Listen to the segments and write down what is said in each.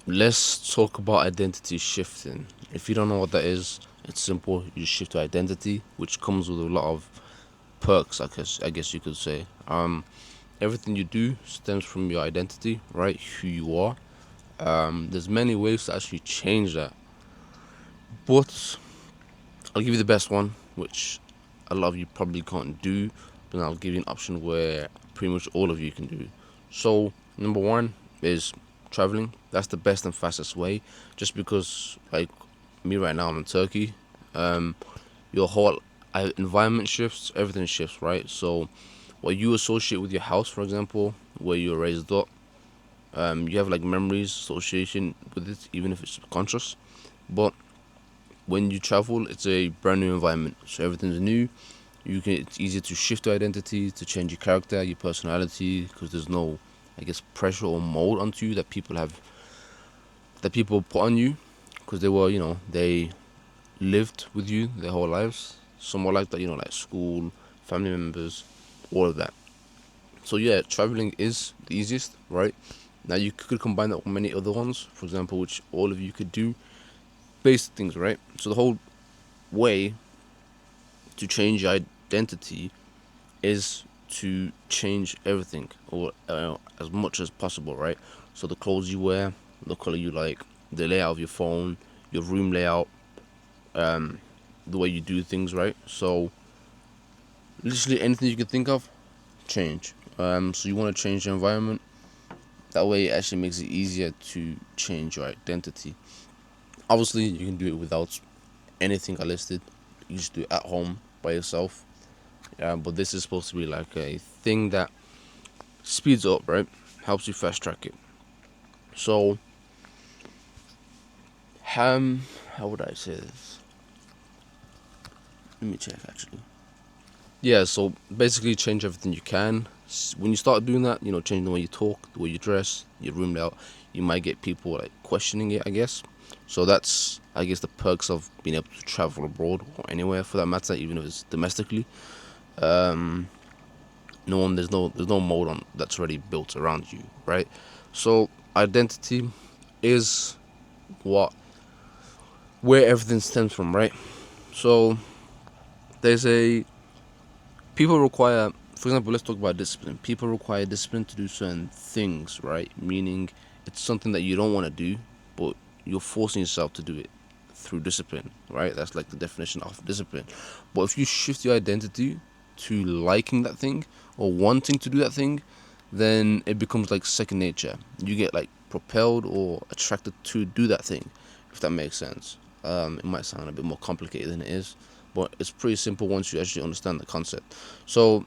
Let's talk about identity shifting. If you don't know what that is, it's simple. You just shift to identity, which comes with a lot of perks. I guess you could say. Everything you do stems from your identity, right? Who you are. There's many ways to actually change that, but I'll give you the best one, which a lot of you probably can't do, but I'll give you an option where pretty much all of you can do. So, number one is traveling. That's the best and fastest way, just because, like me right now, I'm in Turkey. Um, your whole environment shifts, everything shifts, right? So, what you associate with your house, for example, where you were raised up, you have like memories, association with it, even if it's subconscious. But when you travel, it's a brand new environment, so everything's new. It's easier to shift your identity, to change your character, your personality, because there's no, I guess, pressure or mold onto you that people put on you, because they lived with you their whole lives, somewhat like that, like school, family members, all of that. So yeah, traveling is the easiest, right? Now you could combine that with many other ones, for example, which all of you could do, basic things, right? So the whole way to change your identity is to change everything, or as much as possible, right? So the clothes you wear, the color you like, the layout of your phone, your room layout, um, the way you do things, right? So literally anything you can think of, change. So you want to change your environment. That way, it actually makes it easier to change your identity. Obviously, you can do it without anything I listed. You just do it at home by yourself. But this is supposed to be like a thing that speeds up, right? Helps you fast track it. So, um, how would I say this? Let me check actually. Yeah, so basically change everything you can. When you start doing that, change the way you talk, the way you dress, your room layout, you might get people like questioning it, I guess. So that's, I guess, the perks of being able to travel abroad or anywhere for that matter, even if it's domestically. Um, no one, there's no mold on that's already built around you, right? So identity is what where everything stems from, right? So there's a people require, for example, let's talk about discipline. People require discipline to do certain things, right? Meaning it's something that you don't want to do, but you're forcing yourself to do it through discipline, right? That's like the definition of discipline. But if you shift your identity to liking that thing or wanting to do that thing, then it becomes like second nature. You get like propelled or attracted to do that thing, if that makes sense. It might sound a bit more complicated than it is, but it's pretty simple once you actually understand the concept. So,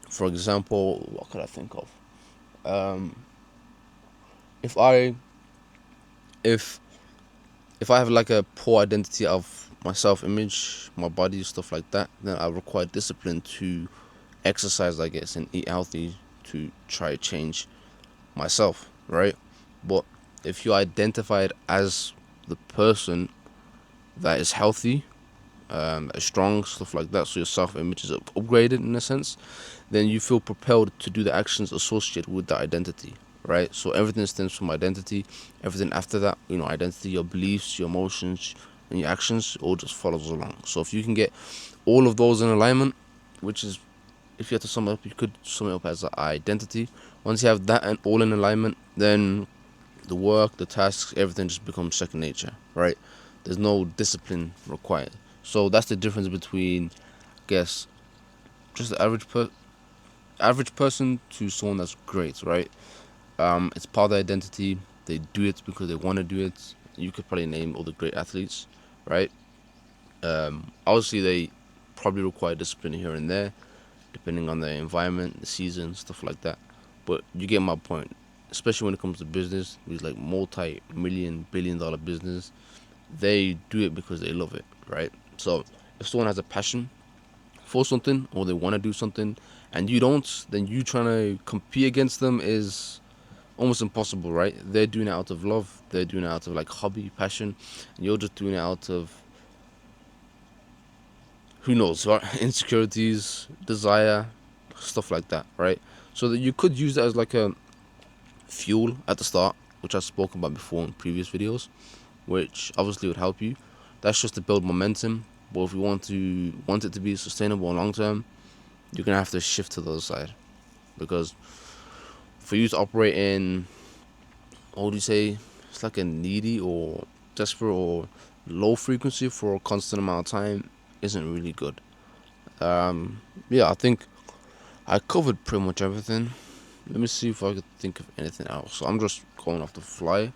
for example, what could I think of? Um, if I if if I have like a poor identity of my self image, my body, stuff like that, then I require discipline to exercise, I guess, and eat healthy to try to change myself, right? But if you identify it as the person that is healthy, strong, stuff like that, so your self image is upgraded in a sense, then you feel propelled to do the actions associated with that identity, right? So everything stems from identity. Everything after that, identity, your beliefs, your emotions, and your actions, all just follows along. So if you can get all of those in alignment, which is, if you had to sum it up, you could sum it up as identity. Once you have that and all in alignment, then the work, the tasks, everything just becomes second nature, right? There's no discipline required. So that's the difference between, I guess, just the average person to someone that's great, right? It's part of their identity. They do it because they want to do it. You could probably name all the great athletes, right? Obviously, they probably require discipline here and there, depending on the environment, the season, stuff like that. But you get my point. Especially when it comes to business, these like multi-million, billion-dollar business, they do it because they love it, right? So if someone has a passion for something or they want to do something and you don't, then you trying to compete against them is almost impossible, right? They're doing it out of love, they're doing it out of like hobby, passion, and you're just doing it out of who knows, right? Insecurities, desire, stuff like that, right? So that you could use that as like a fuel at the start, which I've spoken about before in previous videos, which obviously would help you. That's just to build momentum. But if you want it to be sustainable and long term, you're gonna have to shift to the other side, because for you to operate in, what would you say, it's like a needy or desperate or low frequency for a constant amount of time isn't really good. Yeah, I think I covered pretty much everything. Let me see if I could think of anything else. So I'm just going off the fly.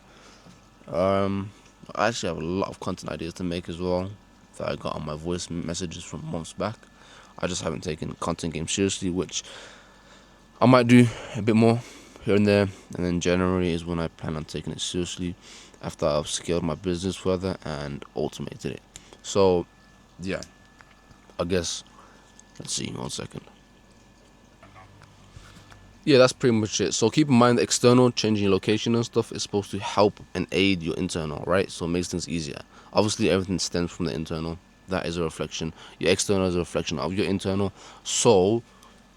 Um, I actually have a lot of content ideas to make as well that I got on my voice messages from months back. I just haven't taken content game seriously, which I might do a bit more here and there. And then January is when I plan on taking it seriously after I've scaled my business further and automated it. So, yeah, I guess, let's see, 1 second. Yeah, that's pretty much it. So keep in mind the external, changing your location and stuff, is supposed to help and aid your internal, right? So it makes things easier. Obviously, everything stems from the internal. That is a reflection. Your external is a reflection of your internal. So,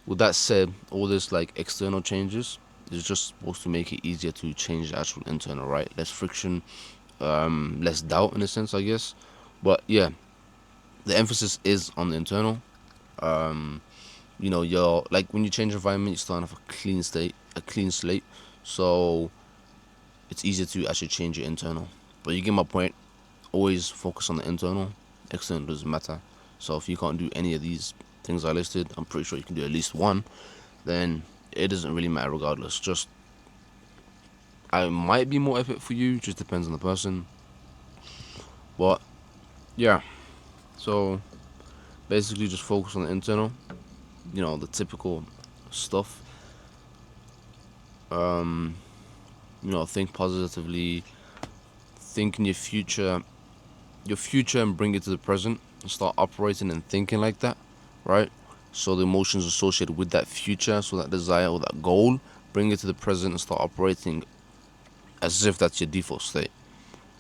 with that said, all this like external changes is just supposed to make it easier to change the actual internal, right? Less friction, less doubt in a sense, I guess. But yeah, the emphasis is on the internal. Um, you're like, when you change environment, you're starting off a clean slate. So it's easier to actually change your internal. But you get my point. Always focus on the internal. External doesn't matter. So if you can't do any of these things I listed, I'm pretty sure you can do at least one. Then it doesn't really matter regardless. Just, I might be more effort for you. Just depends on the person. But yeah. So basically, just focus on the internal. The typical stuff. Um, think positively, think in your future, and bring it to the present, and start operating and thinking like that, right? So the emotions associated with that future, so that desire or that goal, bring it to the present and start operating as if that's your default state.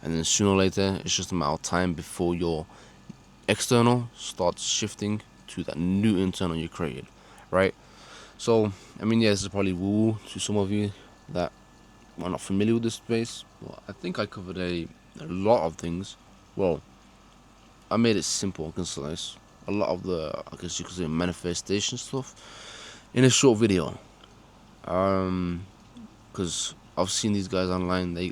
And then sooner or later, it's just a matter of time before your external starts shifting to that new internal you created, right? So, I mean, yeah, this is probably woo to some of you that are not familiar with this space. Well, I think I covered a lot of things. Well, I made it simple and concise. A lot of the, I guess you could say, manifestation stuff in a short video. Because I've seen these guys online. They,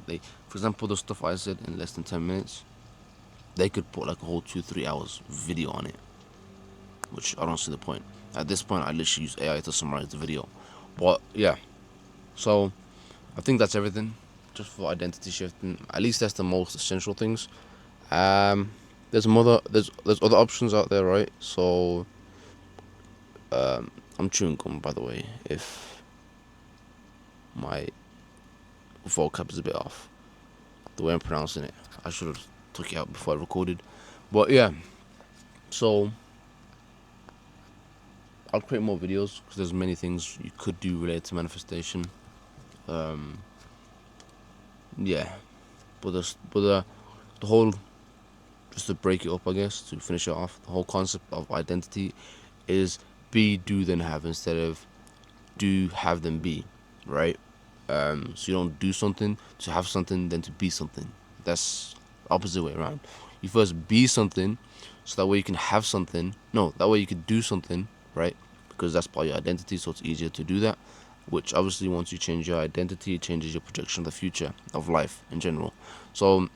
for example, the stuff I said in less than 10 minutes, they could put like a whole 2-3 hours video on it, which I don't see the point. At this point, I literally use AI to summarize the video. But yeah, so I think that's everything. Just for identity shifting, at least that's the most essential things. Um, there's other options out there, right? So I'm chewing gum, by the way. If my vocab is a bit off, the way I'm pronouncing it, I should have took it out before I recorded. But yeah, so I'll create more videos because there's many things you could do related to manifestation. Um, yeah, the whole, just to break it up, I guess, to finish it off, the whole concept of identity is be, do, then have, instead of do, have, then be, right? So you don't do something to have something, then to be something. That's the opposite way around. You first be something, so that way you can have something. No, that way you can do something, right? Because that's part of your identity, so it's easier to do that. Which obviously, once you change your identity, it changes your projection of the future of life in general. So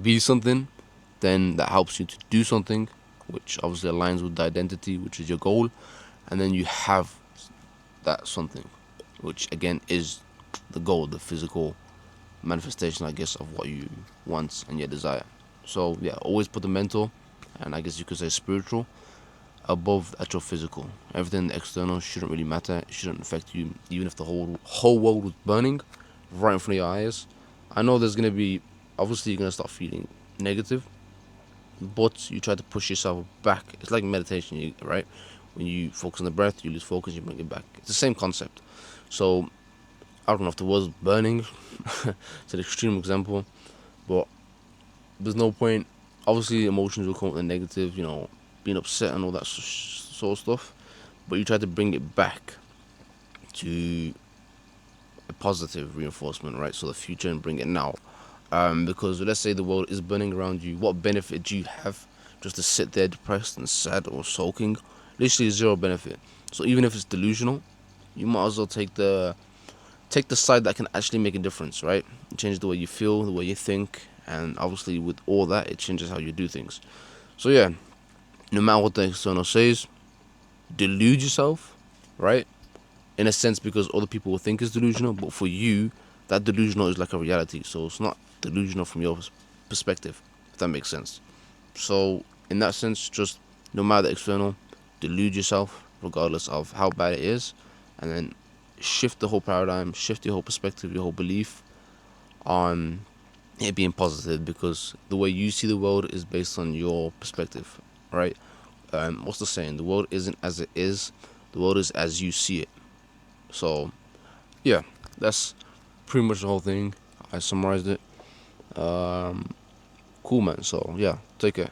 be something, then that helps you to do something, which obviously aligns with the identity, which is your goal, and then you have that something, which again is the goal, the physical manifestation, I guess, of what you want and your desire. So yeah, always put the mental, and I guess you could say spiritual, above the actual physical. Everything external shouldn't really matter. It shouldn't affect you, even if the whole world was burning right in front of your eyes. I know there's gonna be, obviously you're gonna start feeling negative, but you try to push yourself back. It's like meditation, right? When you focus on the breath, you lose focus, you bring it back. It's the same concept. So I don't know if the world's burning. It's an extreme example, but there's no point. Obviously, emotions will come with the negative, being upset and all that sort of stuff. But you try to bring it back to a positive reinforcement, right? So the future and bring it now. Because let's say the world is burning around you, what benefit do you have just to sit there depressed and sad or sulking? Literally zero benefit. So even if it's delusional, you might as well take the side that can actually make a difference, right? Change the way you feel, the way you think, and obviously with all that, it changes how you do things. So yeah, no matter what the external says, delude yourself, right? In a sense, because other people will think it's delusional, but for you, that delusional is like a reality. So it's not delusional from your perspective, if that makes sense. So in that sense, just no matter the external, delude yourself regardless of how bad it is, and then shift the whole paradigm, shift your whole perspective, your whole belief on it being positive, because the way you see the world is based on your perspective, right? What's the saying? The world isn't as it is, the world is as you see it. So yeah, that's pretty much the whole thing. I summarized it. Cool, man. So yeah, take care.